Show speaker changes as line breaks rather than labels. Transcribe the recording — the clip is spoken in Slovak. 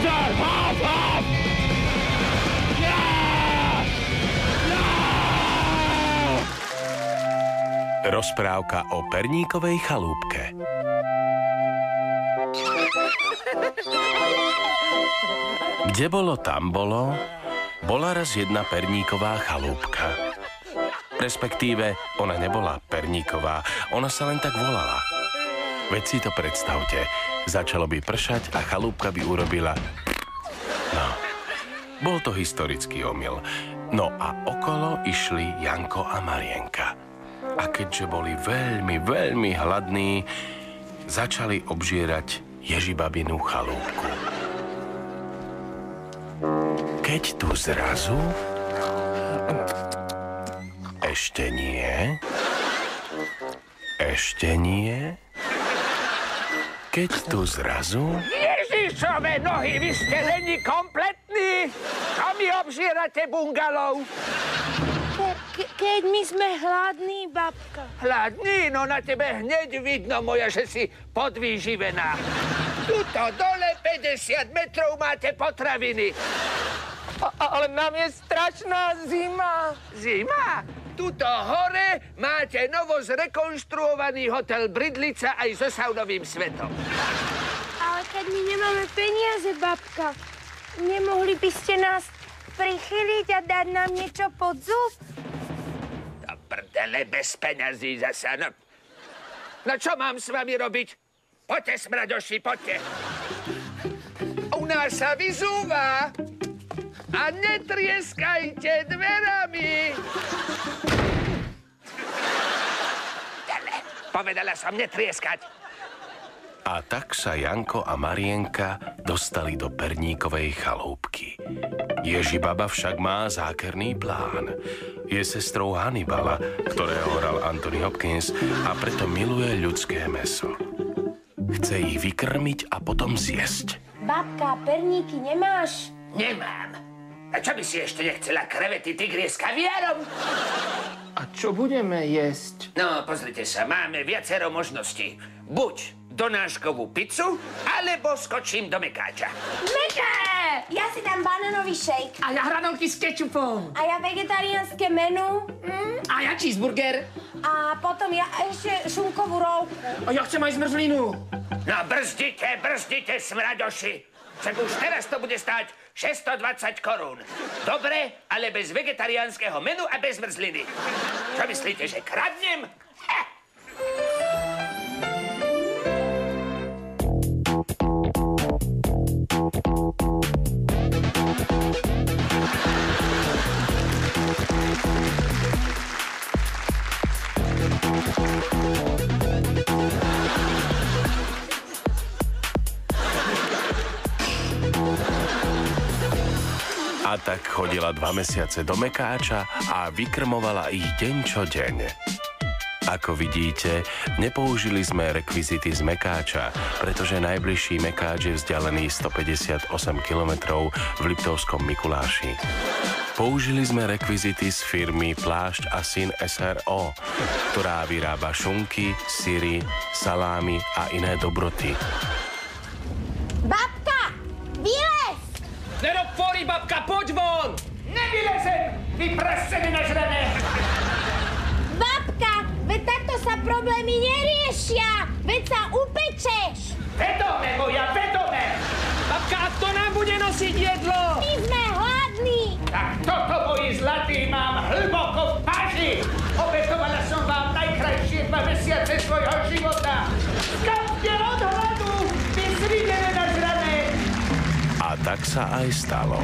Pozor! Hop, hop!
Rozprávka o perníkovej chalúbke. Kde bolo, tam bolo, bola raz jedna perníková chalúbka. Respektíve, ona nebola perníková, ona sa len tak volala. Veď si to predstavte, začalo by pršať a chalúbka by urobila... No, bol to historický omyl. No a okolo išli Janko a Marienka. A keďže boli veľmi, veľmi hladní, začali obžierať Ježibabinu chalúbku. Keď tu zrazu... Ešte nie. Ešte nie. Keď tu zrazu...
Ježišove nohy, vy ste není kompletní? Čo mi obžierate bungalov?
Keď my sme hladní, babka.
Hladný? No na tebe hneď vidno, moja, že si podvýživená. Tuto dole 50 metrov máte potraviny.
Ale nám je strašná zima.
Zima? Tuto hore máte novo zrekonštruovaný hotel Bridlica aj so saunovým svetom.
Ale keď my nemáme peniaze, babka, nemohli by ste nás prichyliť a dať nám niečo pod zub?
To prdele, bez peňazí zasa, no. No čo mám s vami robiť? Poďte, smraďoši, poďte. U nás sa vyzúva. A netrieskajte dverami. Dele, povedala som netrieskať.
A tak sa Janko a Marienka dostali do perníkovej chalúbky. Ježibaba však má zákerný plán. Je sestrou Hannibala, ktorého hral Anthony Hopkins a preto miluje ľudské mäso. Chce ich vykrmiť a potom zjesť.
Babka, perníky nemáš?
Nemám. A čo by si ešte nechcela krevety, tigrie s kaviárom?
A čo budeme jesť?
No, pozrite sa, máme viacero možností. Buď donáškovú pizzu, alebo skočím do mekáča.
Meké! Ja si dám banánový shake.
A ja hranolky s kečupom.
A ja vegetariánske menu.
A ja cheeseburger.
A potom ja ešte šunkovú rolku.
A ja chcem aj zmrzlinu.
No, brzdite, smraďoši. Však už teraz to bude stáť 620 korún. Dobre, ale bez vegetariánskeho menu a bez zmrzliny. Čo myslíte, že kradnem?
A tak chodila 2 mesiace do mekáča a vykrmovala ich deň čo deň. Ako vidíte, nepoužili sme rekvizity z mekáča, pretože najbližší mekáč je vzdialený 158 kilometrov v Liptovskom Mikuláši. Použili sme rekvizity z firmy Plášť a syn SRO, ktorá vyrába šunky, syry, salámy a iné dobroty.
Babka, vylez!
Nerob fóry, babka, poď von!
Nevylezem, vy prasene nažrané!
Babka, veď takto sa problémy neriešia! Veď sa upečeš!
Vedome, moja, vedome!
Babka, a kto nám bude nosiť jedlo?
My sme hladní!
Tak toto, moji zlatí, mám hlboko v páži! Obetovala som vám najkrajšie 2 mesiace svojho života! Skapte od hladu, vy svinené nažrané!
A tak sa aj stalo.